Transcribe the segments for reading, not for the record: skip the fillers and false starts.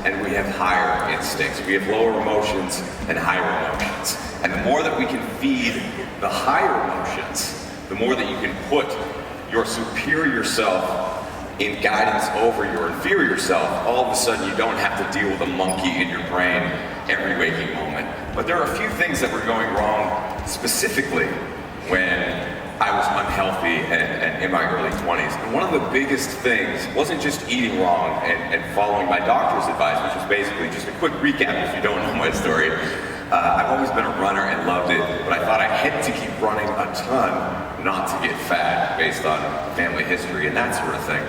and we have higher instincts. We have lower emotions and higher emotions. And the more that we can feed the higher emotions, the more that you can put your superior self in guidance over your inferior self, all of a sudden you don't have to deal with a monkey in your brain every waking moment. But there are a few things that were going wrong specifically when I was unhealthy and in my early 20s. And one of the biggest things wasn't just eating wrong and following my doctor's advice, which was basically just a quick recap if you don't know my story. I've always been a runner and loved it, but I thought I had to keep running a ton not to get fat based on family history and that sort of thing.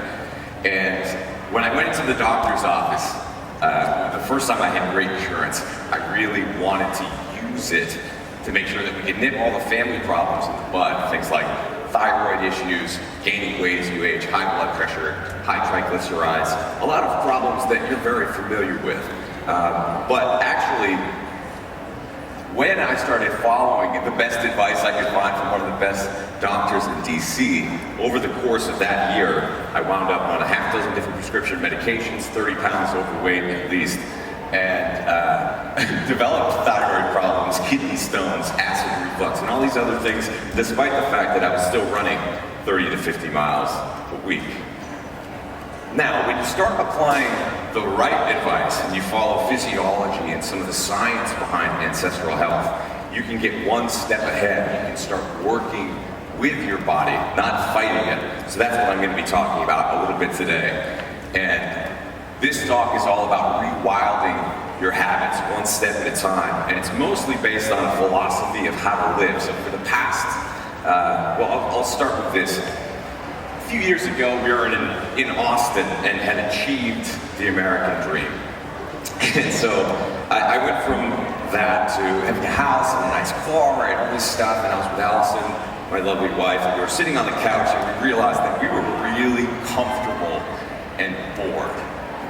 And when I went into the doctor's office, the first time I had great insurance, I really wanted to use it to make sure that we could nip all the family problems in the bud. Things like thyroid issues, gaining weight as you age, high blood pressure, high triglycerides, a lot of problems that you're very familiar with. But actually, when I started following the best advice I could find from one of the best doctors in DC, over the course of that year, I wound up on a half dozen different prescription medications, 30 pounds overweight at least, and developed thyroid problems, kidney stones, acid reflux, and all these other things, despite the fact that I was still running 30 to 50 miles a week. Now, when you start applying the right advice and you follow physiology and some of the science behind ancestral health, you can get one step ahead. You can start working with your body, not fighting it. So that's what I'm going to be talking about a little bit today. And this talk is all about rewilding your habits one step at a time. And it's mostly based on a philosophy of how to live. So for the past, I'll start with this. A few years ago, we were in Austin and had achieved the American dream. And so I went from that to having a house and a nice car and all this stuff, and I was with Allison, my lovely wife, and we were sitting on the couch and we realized that we were really comfortable and bored.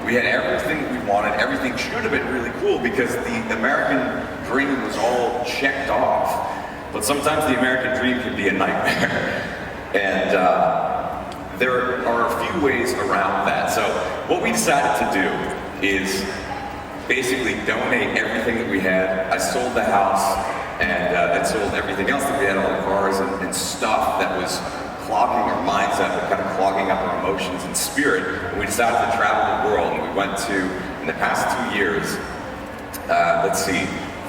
We had everything that we wanted. Everything should have been really cool because the American dream was all checked off. But sometimes the American dream can be a nightmare. And there are a few ways around that. So what we decided to do is basically donate everything that we had. I sold the house and sold everything else that we had, all the cars and stuff that was clogging our minds up and kind of clogging up our emotions and spirit. And we decided to travel the world, and we went to, in the past 2 years,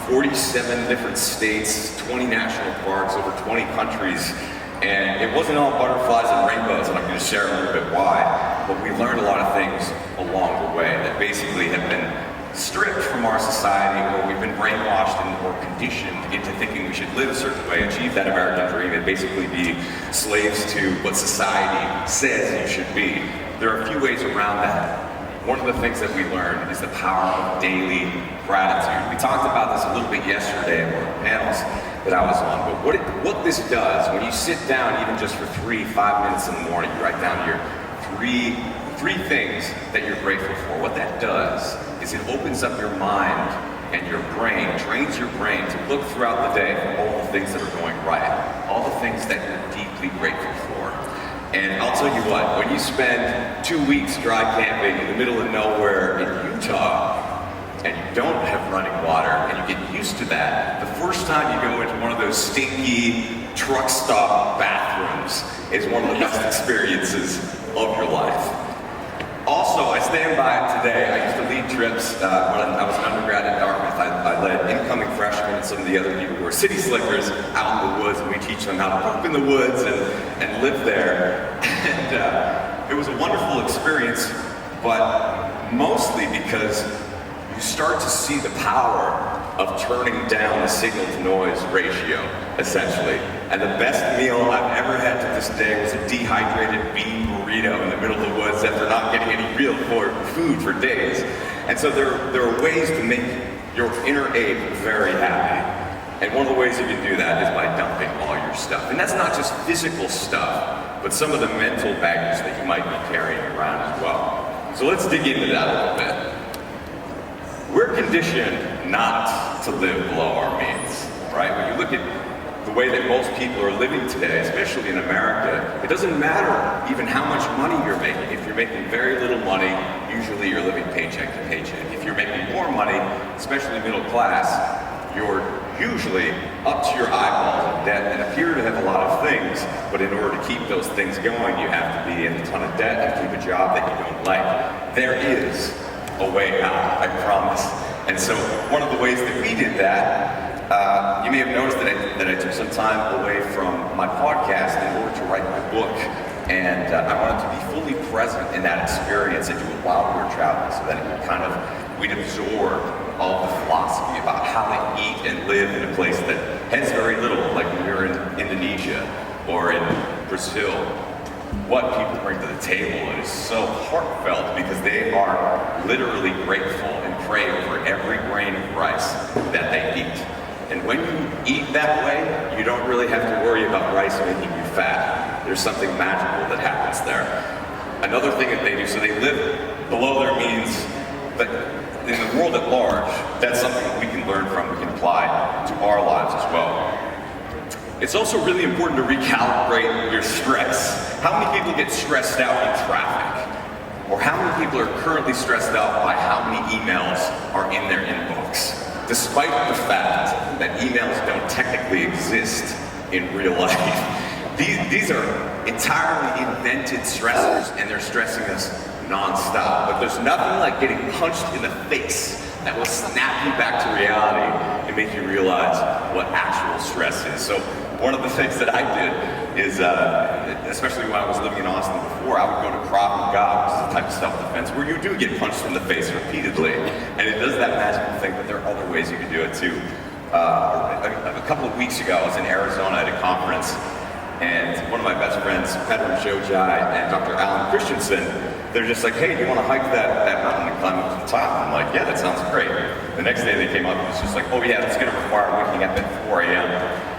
47 different states, 20 national parks, over 20 countries. And it wasn't all butterflies and rainbows, and I'm going to share a little bit why, but we learned a lot of things along the way that basically have been stripped from our society, or we've been brainwashed or conditioned into thinking we should live a certain way, achieve that American dream, and basically be slaves to what society says you should be. There are a few ways around that. One of the things that we learned is the power of daily gratitude. We talked about this a little bit yesterday in one of the panels that I was on, but what this does, when you sit down even just for 3-5 minutes in the morning, you write down your three things that you're grateful for. What that does is it opens up your mind and your brain, trains your brain to look throughout the day for all the things that are going right, all the things that you're deeply grateful for. And I'll tell you what, when you spend 2 weeks dry camping in the middle of nowhere in Utah, and you don't have running water, and you get used to that, the first time you go into one of those stinky truck stop bathrooms is one of the best experiences of your life. Also, I stand by it today. I used to lead trips when I was an undergrad at Dartmouth. I led incoming freshmen and some of the other people who are city slickers out in the woods, and we teach them how to poop in the woods and live there. And it was a wonderful experience, but mostly because you start to see the power of turning down the signal-to-noise ratio, essentially. And the best meal I've ever had to this day was a dehydrated bean burrito in the middle of the woods after not getting any real food for days. And so there are ways to make your inner Abe very happy. And one of the ways you can do that is by dumping all your stuff. And that's not just physical stuff, but some of the mental baggage that you might be carrying around as well. So let's dig into that a little bit. We're conditioned not to live below our means, right? When you look at the way that most people are living today, especially in America, it doesn't matter even how much money you're making. If you're making very little money, usually basically you're living paycheck to paycheck. If you're making more money, especially middle class, you're usually up to your eyeballs in debt and appear to have a lot of things, but in order to keep those things going, you have to be in a ton of debt and keep a job that you don't like. There is a way out, I promise. And so one of the ways that we did that, you may have noticed that I took some time away from my podcast in order to write my book. And I wanted to be fully present in that experience and do it while we were traveling so that we'd absorb all the philosophy about how to eat and live in a place that has very little, like when we were in Indonesia or in Brazil. What people bring to the table is so heartfelt because they are literally grateful and pray over every grain of rice that they eat. And when you eat that way, you don't really have to worry about rice making you fat. There's something magical that happens there. Another thing that they do, so they live below their means, but in the world at large, that's something that we can learn from, we can apply to our lives as well. It's also really important to recalibrate your stress. How many people get stressed out in traffic? Or how many people are currently stressed out by how many emails are in their inbox? Despite the fact that emails don't technically exist in real life. These are entirely invented stressors, and they're stressing us non-stop. But there's nothing like getting punched in the face that will snap you back to reality and make you realize what actual stress is. So one of the things that I did is, especially when I was living in Austin before, I would go to Krav Maga, which is a type of self-defense where you do get punched in the face repeatedly, and it does that magical thing, but there are other ways you can do it too. A couple of weeks ago, I was in Arizona at a conference, and one of my best friends, Pedro Jojai and Dr. Alan Christensen, they're just like, hey, do you want to hike that mountain and climb up to the top? And I'm like, yeah, that sounds great. The next day they came up and it's just like, oh yeah, it's going to require waking up at 4 a.m.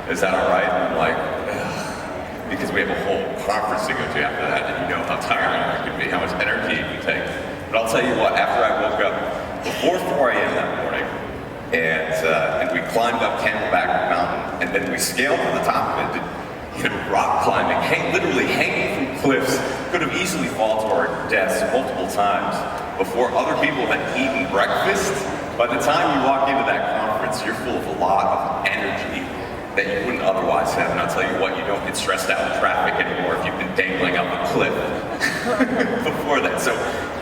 Is that all right? And I'm like, ugh. Because we have a whole conference to go to after that, and you know how tiring it can be, how much energy it can take. But I'll tell you what, after I woke up before 4 a.m. that morning, and we climbed up Camelback Mountain, and then we scaled to the top of it, rock climbing, literally hanging from cliffs, could have easily fallen to our deaths multiple times before other people had eaten breakfast. By the time you walk into that conference, you're full of a lot of energy that you wouldn't otherwise have. And I'll tell you what, you don't get stressed out in traffic anymore if you've been dangling up a cliff before that. So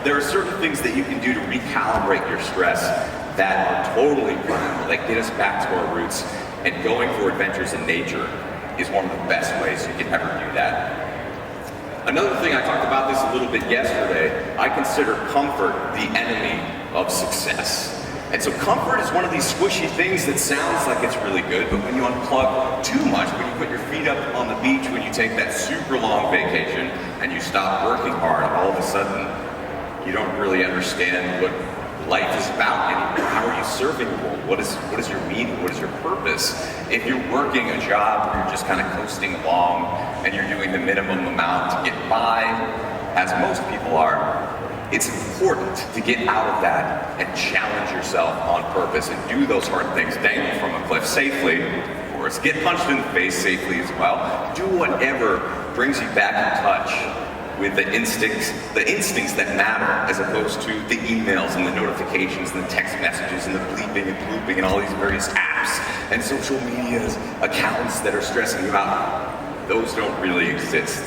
there are certain things that you can do to recalibrate your stress that are totally primal, that get us back to our roots, and going for adventures in nature is one of the best ways you can ever do that. Another thing, I talked about this a little bit yesterday, I consider comfort the enemy of success. And so comfort is one of these squishy things that sounds like it's really good, but when you unplug too much, when you put your feet up on the beach, when you take that super long vacation and you stop working hard, all of a sudden you don't really understand what life is about anymore. How are you serving the world? What is your meaning? What is your purpose? If you're working a job where you're just kind of coasting along and you're doing the minimum amount to get by, as most people are, it's important to get out of that and challenge yourself on purpose and do those hard things, dangle from a cliff safely, of course, get punched in the face safely as well. Do whatever brings you back in touch with the instincts that matter, as opposed to the emails and the notifications and the text messages and the bleeping and blooping and all these various apps and social media's accounts that are stressing you out. Those don't really exist.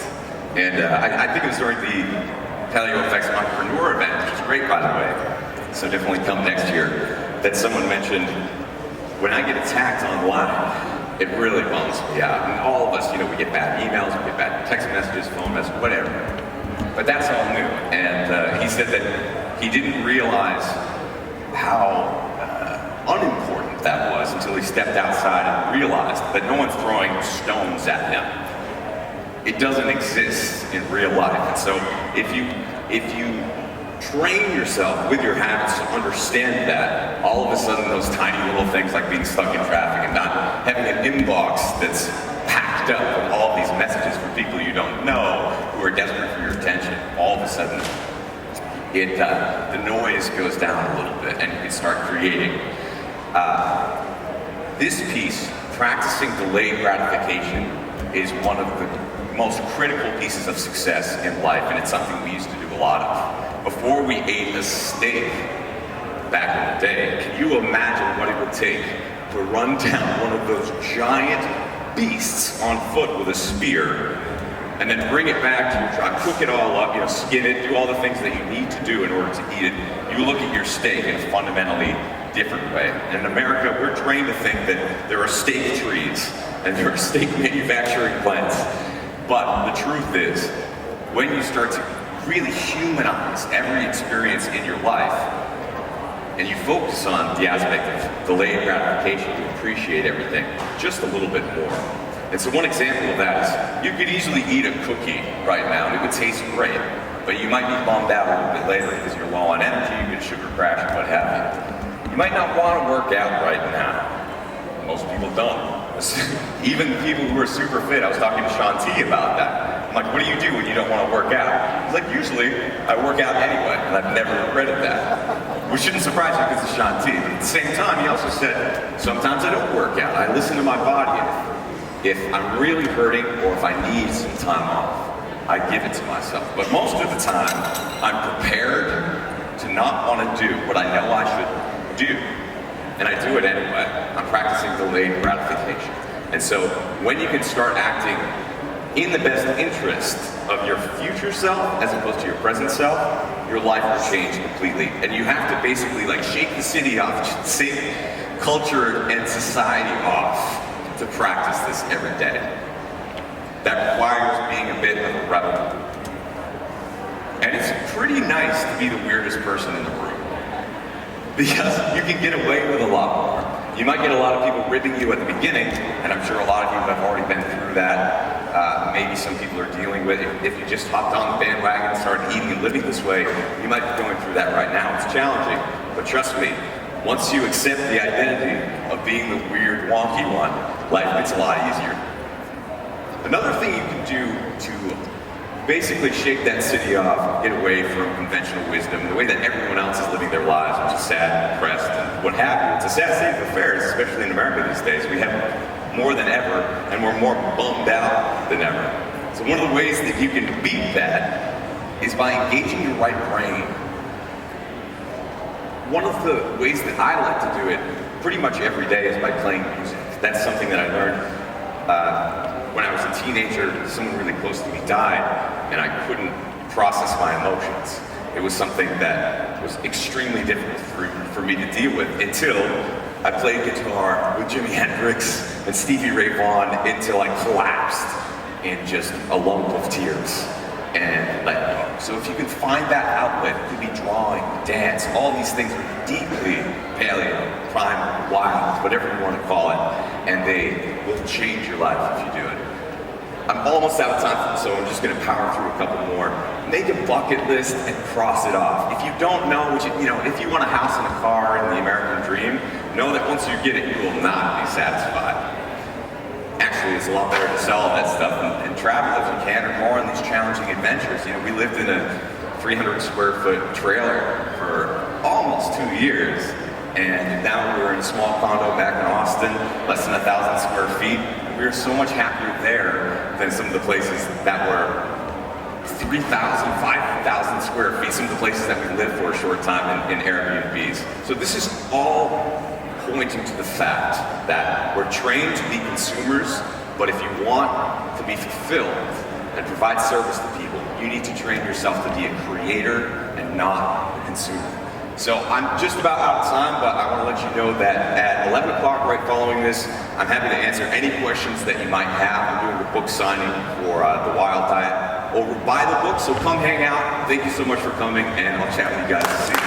And I think it was during the Paleo Effects Entrepreneur event, which is great, by the way, so definitely come next year, that someone mentioned, when I get attacked online, it really bums me out. And all of us, we get bad emails, we get bad text messages, phone messages, whatever. But that's all new. And he said that he didn't realize how unimportant that was until he stepped outside and realized that no one's throwing stones at him. It doesn't exist in real life. And so if you train yourself with your habits to understand that, all of a sudden those tiny little things like being stuck in traffic and not having an inbox that's packed up with all of these messages from people you don't know who are desperate for your attention, all of a sudden the noise goes down a little bit and you can start creating. This piece, practicing delayed gratification, is one of the most critical pieces of success in life, and it's something we used to do a lot of. before we ate a steak back in the day, can you imagine what it would take to run down one of those giant beasts on foot with a spear and then bring it back to your truck, cook it all up, skin it, do all the things that you need to do in order to eat it? You look at your steak in a fundamentally different way. And in America, we're trained to think that there are steak trees and there are steak manufacturing plants. But the truth is, when you start to really humanize every experience in your life, and you focus on the aspect of delayed gratification, you appreciate everything just a little bit more. And so one example of that is, you could easily eat a cookie right now and it would taste great, but you might be bummed out a little bit later because you're low on energy, you get a sugar crash, and what have you. You might not want to work out right now. Most people don't. Even people who are super fit. I was talking to Shanti about that. I'm like, what do you do when you don't want to work out? He's like, usually I work out anyway, and I've never regretted that. Which shouldn't surprise you because of Shanti. But at the same time, he also said, sometimes I don't work out. I listen to my body. If I'm really hurting or if I need some time off, I give it to myself. But most of the time, I'm prepared to not want to do what I know I should do. And I do it anyway. I'm practicing delayed gratification. And so when you can start acting in the best interest of your future self as opposed to your present self, your life will change completely. And you have to basically shake the city off, shake culture and society off to practice this every day. That requires being a bit of a rebel. And it's pretty nice to be the weirdest person in the room, because you can get away with a lot more. You might get a lot of people ribbing you at the beginning, and I'm sure a lot of you have already been through that. Maybe some people are dealing with it. If you just hopped on the bandwagon and started eating and living this way, you might be going through that right now. It's challenging, but trust me, once you accept the identity of being the weird, wonky one, life gets a lot easier. Another thing you can do to basically shake that city off, get away from conventional wisdom, the way that everyone else is living their lives, which is sad, depressed, and what have you. It's a sad state of affairs, especially in America these days. We have more than ever, and we're more bummed out than ever. So one of the ways that you can beat that is by engaging your right brain. One of the ways that I like to do it pretty much every day is by playing music. That's something that I learned when I was a teenager. Someone really close to me died, and I couldn't process my emotions. It was something that was extremely difficult for me to deal with until I played guitar with Jimi Hendrix and Stevie Ray Vaughan until I collapsed in just a lump of tears and let go. So if you can find that outlet, it could be drawing, dance, all these things are deeply paleo, primal, wild, whatever you want to call it, and they will change your life if you do it. I'm almost out of time, so I'm just going to power through a couple more. Make a bucket list and cross it off. If you don't know, if you want a house and a car and the American dream, know that once you get it, you will not be satisfied. Actually, it's a lot better to sell all that stuff and travel if you can, or more on these challenging adventures. We lived in a 300 square foot trailer for almost 2 years, and now we're in a small condo back in Austin, less than 1,000 square feet. We were so much happier there than some of the places that were 3,000, 5,000 square feet, some of the places that we lived for a short time in Airbnbs. So this is all pointing to the fact that we're trained to be consumers, but if you want to be fulfilled and provide service to people, you need to train yourself to be a creator and not a consumer. So I'm just about out of time, but I want to let you know that at 11 o'clock right following this, I'm happy to answer any questions that you might have. I'm doing a book signing for The Wild Diet over by the book, so come hang out. Thank you so much for coming, and I'll chat with you guys soon.